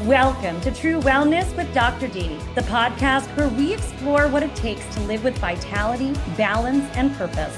Welcome to True Wellness with Dr. D, the podcast where we explore what it takes to live with vitality, balance, and purpose.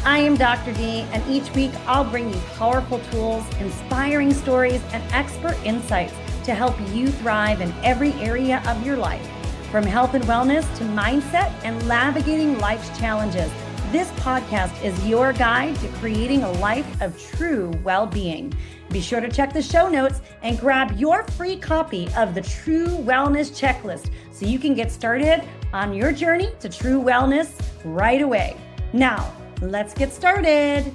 I am Dr. D, and each week I'll bring you powerful tools, inspiring stories, and expert insights to help you thrive in every area of your life. From health and wellness to mindset and navigating life's challenges, this podcast is your guide to creating a life of true well-being. Be sure to check the show notes and grab your free copy of the True Wellness Checklist so you can get started on your journey to true wellness right away. Now, let's get started.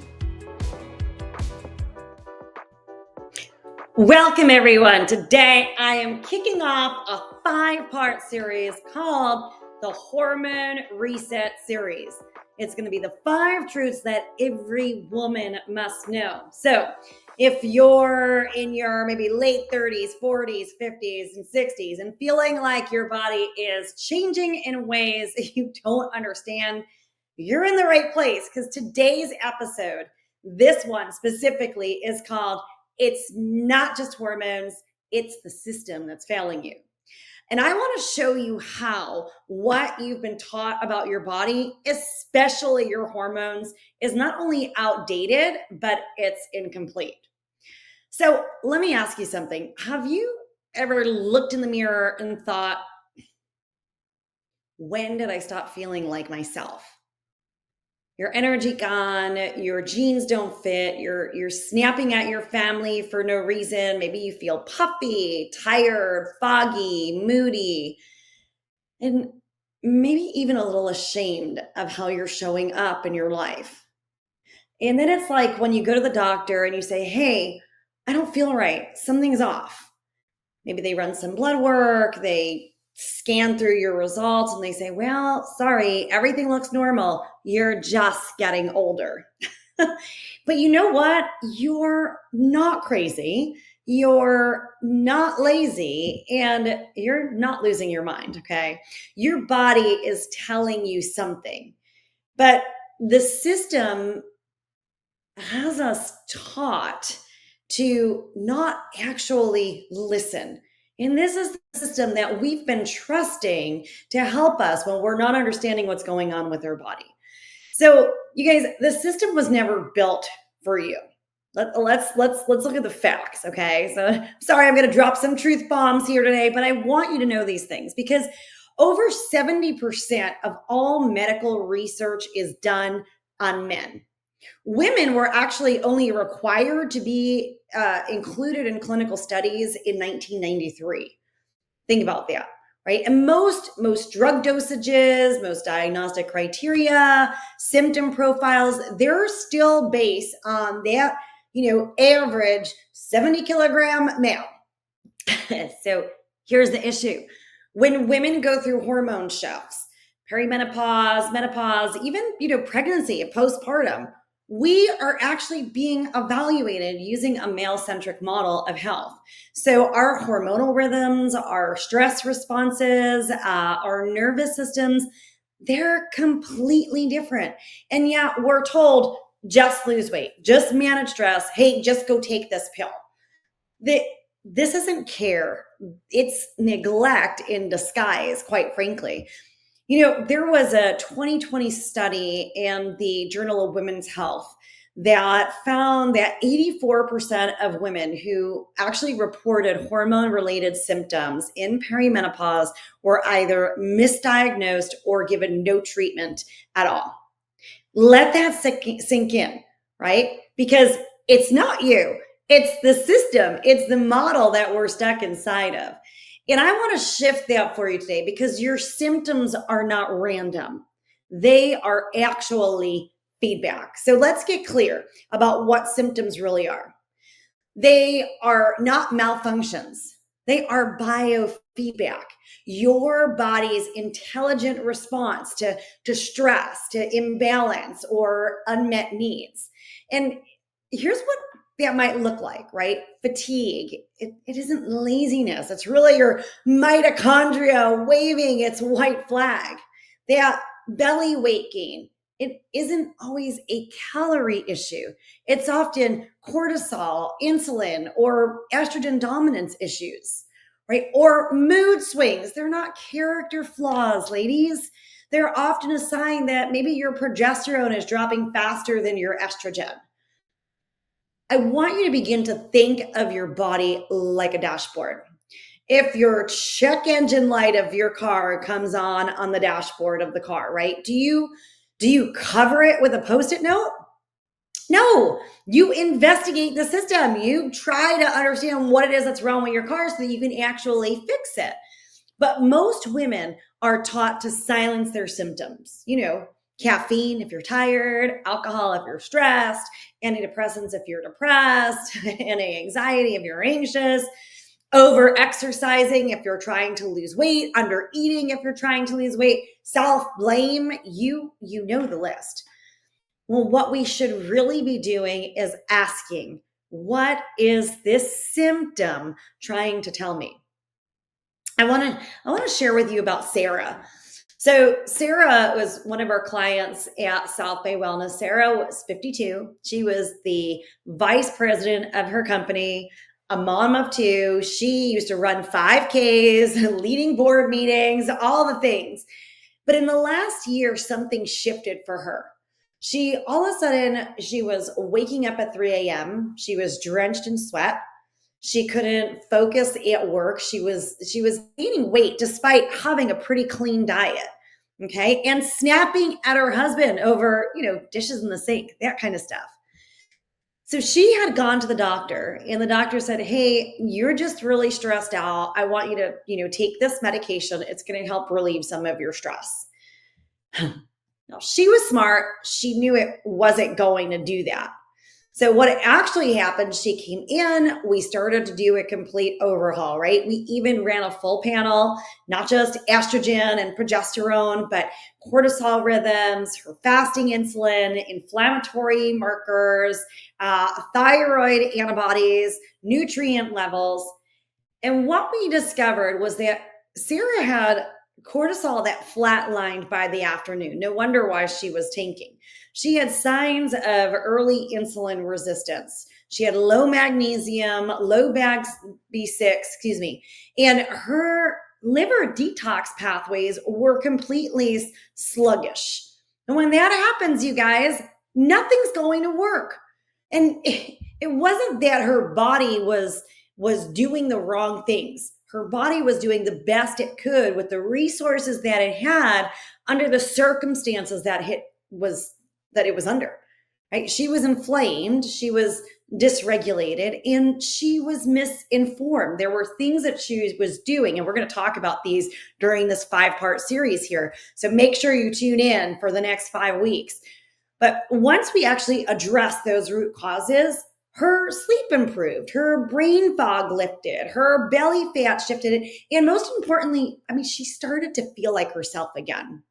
Welcome, everyone. Today, I am kicking off a 5-part series called the Hormone Reset Series. It's going to be the 5 truths that every woman must know. So, if you're in your maybe late 30s, 40s, 50s, and 60s and feeling like your body is changing in ways that you don't understand, you're in the right place, because today's episode, this one specifically, is called It's Not Just Hormones, It's the System That's Failing You. And I want to show you how what you've been taught about your body, especially your hormones, is not only outdated, but it's incomplete. So let me ask you something. Have you ever looked in the mirror and thought, when did I stop feeling like myself? Your energy gone, your jeans don't fit, you're snapping at your family for no reason. Maybe you feel puffy, tired, foggy, moody, and maybe even a little ashamed of how you're showing up in your life. And then it's like when you go to the doctor and you say, hey, I don't feel right. Something's off. Maybe they run some blood work, they scan through your results, and they say, well, sorry, everything looks normal. You're just getting older. But you know what? You're not crazy. You're not lazy, and you're not losing your mind, okay? Your body is telling you something. But the system has us taught to not actually listen. And this is the system that we've been trusting to help us when we're not understanding what's going on with our body. So, you guys, the system was never built for you. Let's look at the facts, okay? So, sorry, I'm going to drop some truth bombs here today, but I want you to know these things because over 70% of all medical research is done on men. Women were actually only required to be included in clinical studies in 1993. Think about that, right? And most drug dosages, most diagnostic criteria, symptom profiles, they're still based on that, average 70 kilogram male. So here's the issue. When women go through hormone shifts, perimenopause, menopause, even, pregnancy, postpartum, we are actually being evaluated using a male-centric model of health. So our hormonal rhythms, our stress responses, our nervous systems, they're completely different. And yet we're told, just lose weight, just manage stress. Hey, just go take this pill. This isn't care. It's neglect in disguise, quite frankly. There was a 2020 study in the Journal of Women's Health that found that 84% of women who actually reported hormone-related symptoms in perimenopause were either misdiagnosed or given no treatment at all. Let that sink in, right? Because it's not you. It's the system. It's the model that we're stuck inside of. And I want to shift that for you today because your symptoms are not random. They are actually feedback. So let's get clear about what symptoms really are. They are not malfunctions. They are biofeedback. Your body's intelligent response to stress, to imbalance, or unmet needs. And here's what that might look like, right? Fatigue. It isn't laziness. It's really your mitochondria waving its white flag. That belly weight gain. It isn't always a calorie issue. It's often cortisol, insulin, or estrogen dominance issues. right? Or mood swings. They're not character flaws, ladies. They're often a sign that maybe your progesterone is dropping faster than your estrogen. I want you to begin to think of your body like a dashboard. If your check engine light of your car comes on the dashboard of the car, right? Do you cover it with a post-it note? No, you investigate the system. You try to understand what it is that's wrong with your car so that you can actually fix it. But most women are taught to silence their symptoms. Caffeine if you're tired, alcohol if you're stressed, antidepressants if you're depressed, anti-anxiety if you're anxious, over exercising if you're trying to lose weight, under eating if you're trying to lose weight, self-blame, you know the list. Well, what we should really be doing is asking, what is this symptom trying to tell me? I want to share with you about Sarah. So Sarah was one of our clients at South Bay Wellness. Sarah was 52. She was the vice president of her company, a mom of two. She used to run 5Ks, leading board meetings, all the things. But in the last year, something shifted for her. All of a sudden, she was waking up at 3 a.m. She was drenched in sweat. She couldn't focus at work. She was gaining weight despite having a pretty clean diet. Okay. And snapping at her husband over, dishes in the sink, that kind of stuff. So she had gone to the doctor and the doctor said, hey, you're just really stressed out. I want you to, take this medication. It's going to help relieve some of your stress. Now, she was smart. She knew it wasn't going to do that. So what actually happened, she came in, we started to do a complete overhaul, right? We even ran a full panel, not just estrogen and progesterone, but cortisol rhythms, her fasting insulin, inflammatory markers, thyroid antibodies, nutrient levels. And what we discovered was that Sarah had cortisol that flatlined by the afternoon. No wonder why she was tanking. She had signs of early insulin resistance. She had low magnesium, low B6, and her liver detox pathways were completely sluggish. And when that happens, you guys, nothing's going to work. And it wasn't that her body was doing the wrong things. Her body was doing the best it could with the resources that it had under the circumstances that it was under, right? She was inflamed, she was dysregulated, and she was misinformed. There were things that she was doing, and we're going to talk about these during this 5-part series here. So make sure you tune in for the next 5 weeks. But once we actually address those root causes, her sleep improved, her brain fog lifted, her belly fat shifted, and most importantly, she started to feel like herself again.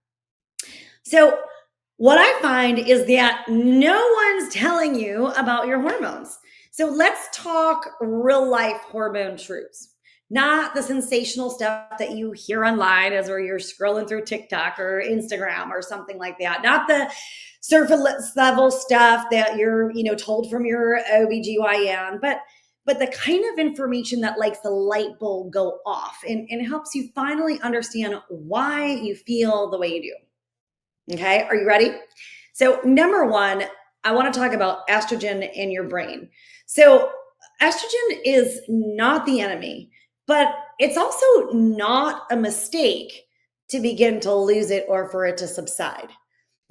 So what I find is that no one's telling you about your hormones. So let's talk real life hormone truths, not the sensational stuff that you hear online as where you're scrolling through TikTok or Instagram or something like that, not the surface level stuff that you're, told from your OBGYN, but the kind of information that likes the light bulb go off and helps you finally understand why you feel the way you do. Okay, are you ready? So number one, I want to talk about estrogen in your brain. So estrogen is not the enemy, but it's also not a mistake to begin to lose it or for it to subside.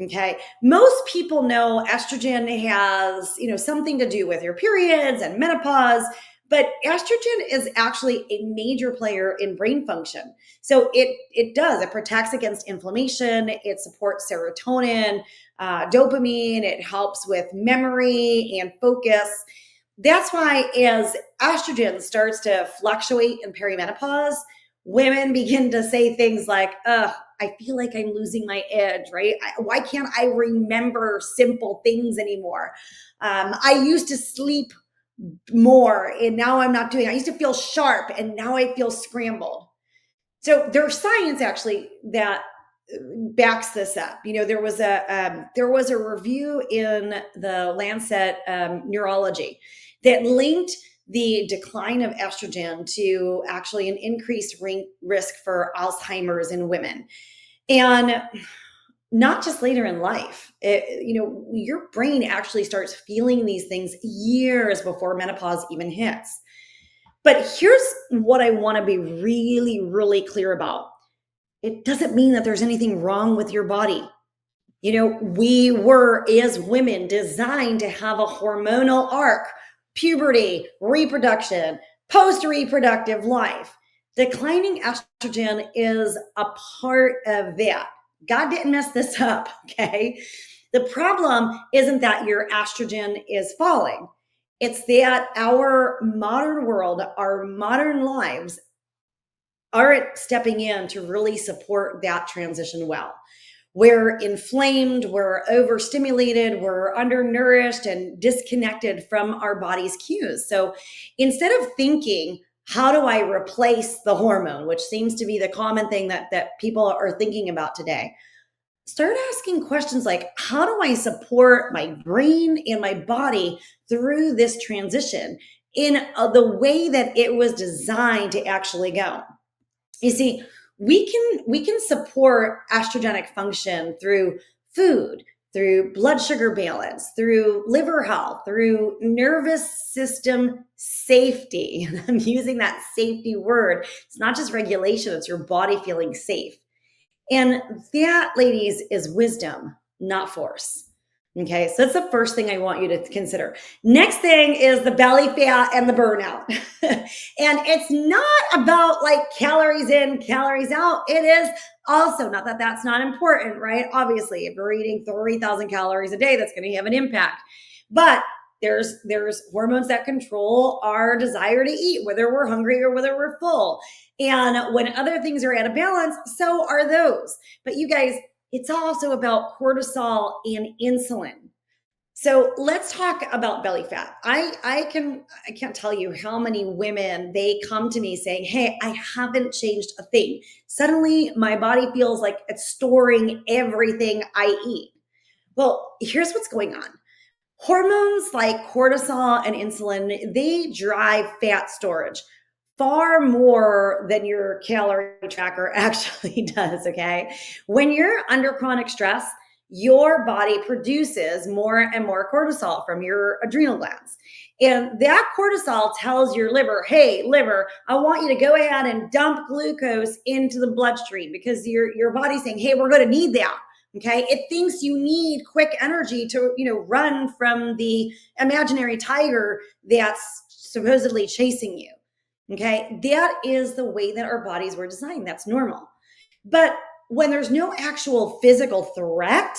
Okay, most people know estrogen has, something to do with your periods and menopause, but estrogen is actually a major player in brain function. So it protects against inflammation, it supports serotonin, dopamine, it helps with memory and focus. That's why as estrogen starts to fluctuate in perimenopause, women begin to say things like, I feel like I'm losing my edge, right? Why can't I remember simple things anymore? I used to sleep more and now I'm not doing it. I used to feel sharp and now I feel scrambled. So there's science actually that backs this up. There was a review in the Lancet Neurology that linked the decline of estrogen to actually an increased risk for Alzheimer's in women. And not just later in life. Your brain actually starts feeling these things years before menopause even hits. But here's what I want to be really, really clear about. It doesn't mean that there's anything wrong with your body. We were, as women, designed to have a hormonal arc, puberty, reproduction, post-reproductive life. Declining estrogen is a part of that. God didn't mess this up, okay? The problem isn't that your estrogen is falling. It's that our modern world, our modern lives aren't stepping in to really support that transition well. We're inflamed, we're overstimulated, we're undernourished and disconnected from our body's cues. So instead of thinking, how do I replace the hormone, which seems to be the common thing that people are thinking about today, start asking questions like, how do I support my brain and my body through this transition in the way that it was designed to actually go? You see, we can support estrogenic function through food, through blood sugar balance, through liver health, through nervous system safety. I'm using that safety word. It's not just regulation, it's your body feeling safe. And that, ladies, is wisdom, not force. Okay, so that's the first thing I want you to consider. Next thing is the belly fat and the burnout. And it's not about like calories in, calories out. It is also, not that that's not important, right? Obviously, if you're eating 3,000 calories a day, that's going to have an impact. But there's hormones that control our desire to eat, whether we're hungry or whether we're full. And when other things are out of balance, so are those. But you guys, it's also about cortisol and insulin. So let's talk about belly fat. I can't tell you how many women, they come to me saying, hey, I haven't changed a thing. Suddenly my body feels like it's storing everything I eat. Well, here's what's going on. Hormones like cortisol and insulin, they drive fat storage far more than your calorie tracker actually does, okay? When you're under chronic stress, your body produces more and more cortisol from your adrenal glands. And that cortisol tells your liver, hey, liver, I want you to go ahead and dump glucose into the bloodstream because your body's saying, hey, we're going to need that. Okay. It thinks you need quick energy to, run from the imaginary tiger that's supposedly chasing you. Okay. That is the way that our bodies were designed. That's normal. But when there's no actual physical threat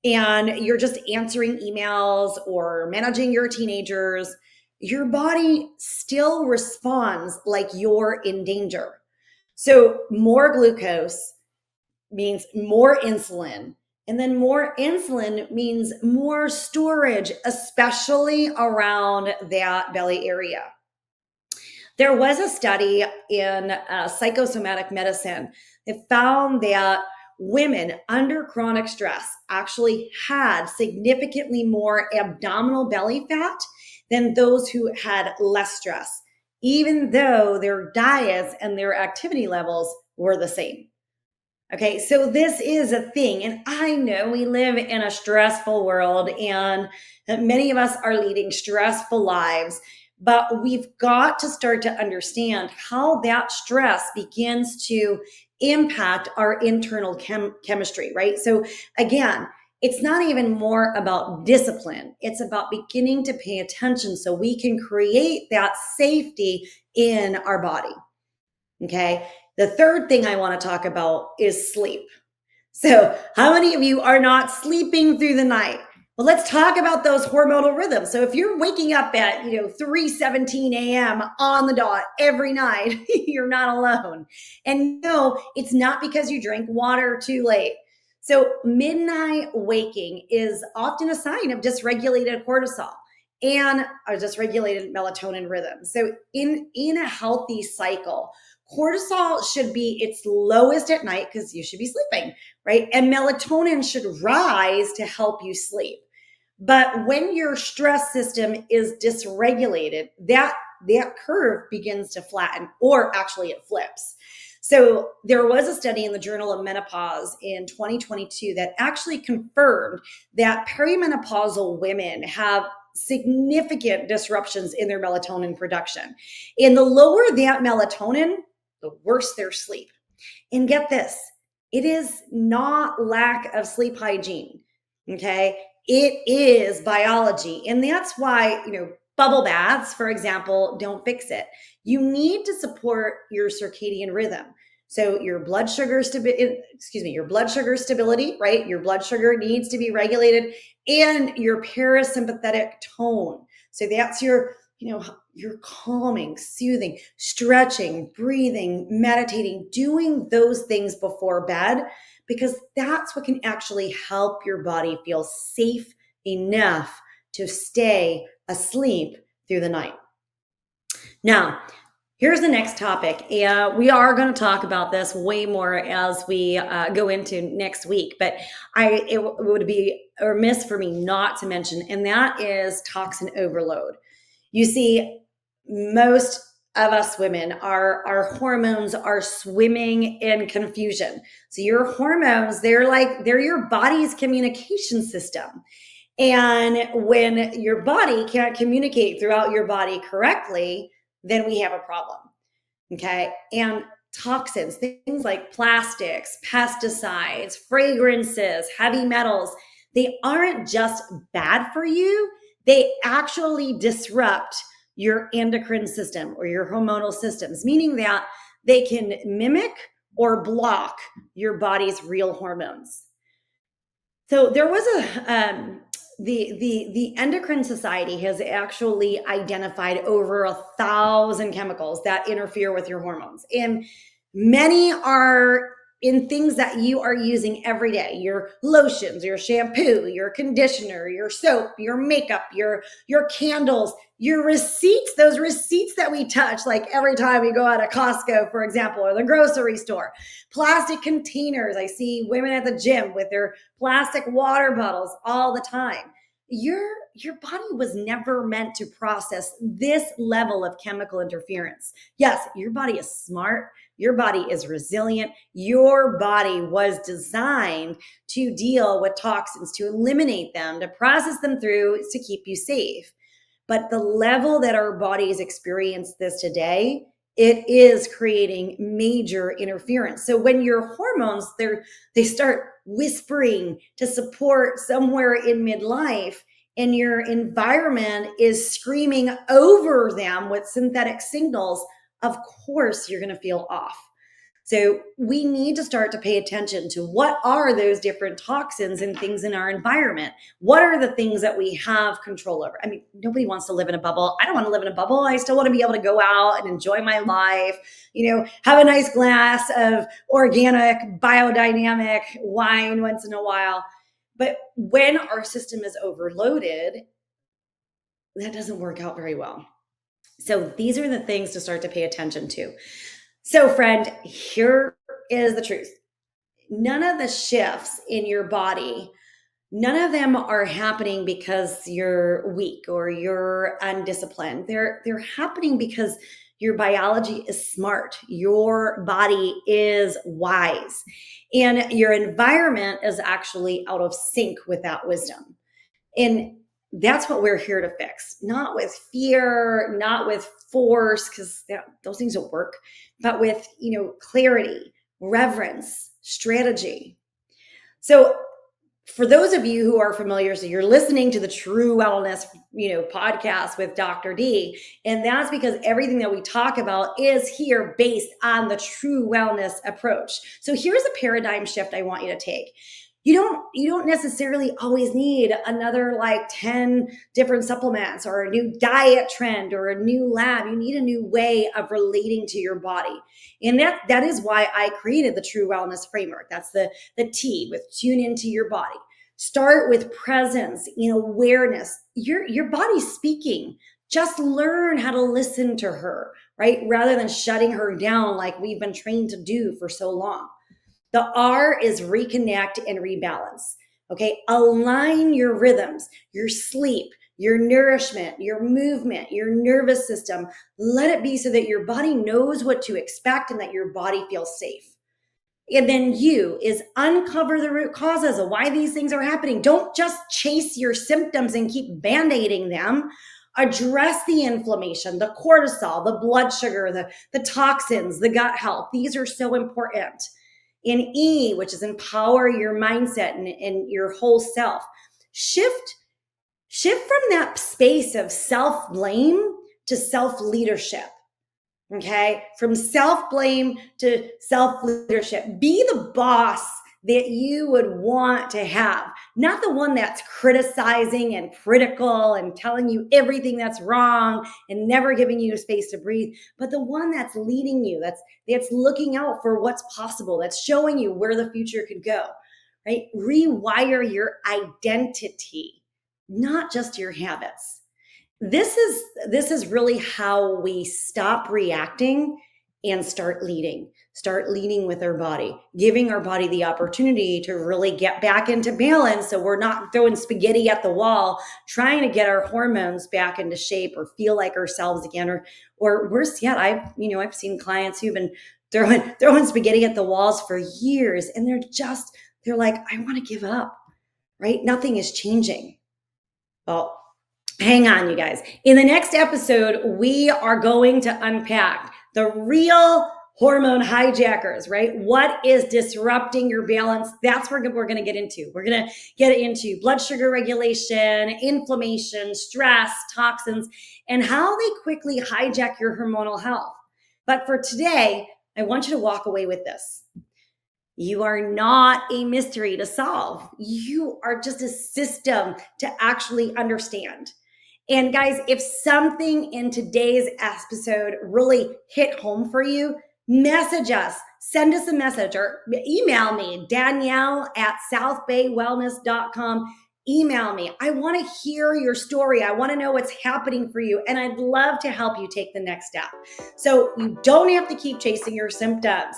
and you're just answering emails or managing your teenagers, your body still responds like you're in danger. So more glucose means more insulin. And then more insulin means more storage, especially around that belly area. There was a study in psychosomatic medicine that found that women under chronic stress actually had significantly more abdominal belly fat than those who had less stress, even though their diets and their activity levels were the same. Okay, so this is a thing. And I know we live in a stressful world and many of us are leading stressful lives, but we've got to start to understand how that stress begins to impact our internal chemistry, right? So again, it's not even more about discipline. It's about beginning to pay attention so we can create that safety in our body. Okay. The third thing I want to talk about is sleep. So how many of you are not sleeping through the night? Well, let's talk about those hormonal rhythms. So if you're waking up at 3:17 a.m. on the dot every night, you're not alone. And no, it's not because you drank water too late. So midnight waking is often a sign of dysregulated cortisol and a dysregulated melatonin rhythm. So in a healthy cycle, cortisol should be its lowest at night because you should be sleeping, right? And melatonin should rise to help you sleep. But when your stress system is dysregulated, that that curve begins to flatten, or actually it flips. So there was a study in the Journal of Menopause in 2022 that actually confirmed that perimenopausal women have significant disruptions in their melatonin production. And the lower that melatonin, the worse their sleep. And get this, it is not lack of sleep hygiene, okay? It is biology. And that's why, bubble baths, for example, don't fix it. You need to support your circadian rhythm. So your blood sugar stability, right? Your blood sugar needs to be regulated, and your parasympathetic tone. So that's your calming, soothing, stretching, breathing, meditating, doing those things before bed, because that's what can actually help your body feel safe enough to stay asleep through the night. Now, here's the next topic. We are going to talk about this way more as we go into next week, but it would be remiss for me not to mention, and that is toxin overload. You see, most of us women, our hormones are swimming in confusion. So your hormones, they're your body's communication system. And when your body can't communicate throughout your body correctly, then we have a problem. Okay. And toxins, things like plastics, pesticides, fragrances, heavy metals, they aren't just bad for you. They actually disrupt your endocrine system or your hormonal systems, meaning that they can mimic or block your body's real hormones. So there was the Endocrine Society has actually identified over 1,000 chemicals that interfere with your hormones. And many are in things that you are using every day: your lotions, your shampoo, your conditioner, your soap, your makeup, your candles, your receipts, those receipts that we touch like every time we go out of Costco, for example, or the grocery store. Plastic containers. I see women at the gym with their plastic water bottles all the time. Your body was never meant to process this level of chemical interference. Yes, your body is smart. Your body is resilient. Your body was designed to deal with toxins, to eliminate them, to process them through, to keep you safe. But the level that our bodies experience this today, it is creating major interference. So when your hormones, they start whispering to support somewhere in midlife, and your environment is screaming over them with synthetic signals, of course you're going to feel off. So we need to start to pay attention to what are those different toxins and things in our environment. What are the things that we have control over? I mean, nobody wants to live in a bubble. I don't want to live in a bubble. I still want to be able to go out and enjoy my life, have a nice glass of organic, biodynamic wine once in a while. But when our system is overloaded, that doesn't work out very well. So these are the things to start to pay attention to. So friend, here is the truth. None of the shifts in your body, none of them are happening because you're weak or you're undisciplined. They're happening because your biology is smart. Your body is wise. And your environment is actually out of sync with that wisdom. And that's what we're here to fix, not with fear, not with force, because those things don't work, but with, clarity, reverence, strategy. So for those of you who are familiar, so you're listening to the True Wellness, podcast with Dr. D, and that's because everything that we talk about is here based on the True Wellness approach. So here's a paradigm shift I want you to take. You don't necessarily always need another 10 different supplements or a new diet trend or a new lab. You need a new way of relating to your body. And that is why I created the True Wellness Framework. That's the T with tune into your body. Start with presence, awareness. Your body's speaking. Just learn how to listen to her, right? Rather than shutting her down like we've been trained to do for so long. The R is reconnect and rebalance. Okay. Align your rhythms, your sleep, your nourishment, your movement, your nervous system. Let it be so that your body knows what to expect and that your body feels safe. And then is uncover the root causes of why these things are happening. Don't just chase your symptoms and keep band-aiding them. Address the inflammation, the cortisol, the blood sugar, the toxins, the gut health. These are so important. In E, which is empower your mindset and your whole self. Shift from that space of self-blame to self-leadership. Okay? From self-blame to self-leadership. Be the boss that you would want to have, not the one that's criticizing and critical and telling you everything that's wrong and never giving you space to breathe, but the one that's leading you, that's looking out for what's possible, that's showing you where the future could go, right? Rewire your identity, not just your habits. This is really how we stop reacting and start leading with our body, giving our body the opportunity to really get back into balance. So we're not throwing spaghetti at the wall, trying to get our hormones back into shape or feel like ourselves again, or worse yet, I've seen clients who've been throwing spaghetti at the walls for years, and they're like, I want to give up, right? Nothing is changing. Well, hang on, you guys. In the next episode, we are going to unpack the real hormone hijackers, right? What is disrupting your balance? That's what we're going to get into. We're going to get into blood sugar regulation, inflammation, stress, toxins, and how they quickly hijack your hormonal health. But for today, I want you to walk away with this. You are not a mystery to solve. You are just a system to actually understand. And guys, if something in today's episode really hit home for you, message us, send us a message, or email me, Danielle@southbaywellness.com. Email me. I want to hear your story. I want to know what's happening for you. And I'd love to help you take the next step. So you don't have to keep chasing your symptoms.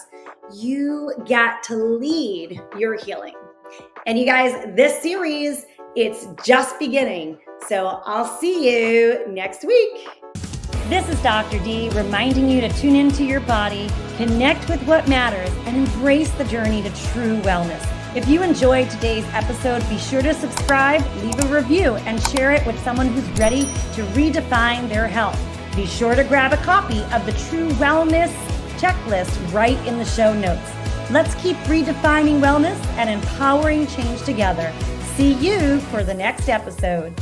You get to lead your healing. And you guys, this series, it's just beginning. So I'll see you next week. This is Dr. D reminding you to tune into your body, connect with what matters, and embrace the journey to true wellness. If you enjoyed today's episode, be sure to subscribe, leave a review, and share it with someone who's ready to redefine their health. Be sure to grab a copy of the True Wellness Checklist right in the show notes. Let's keep redefining wellness and empowering change together. See you for the next episode.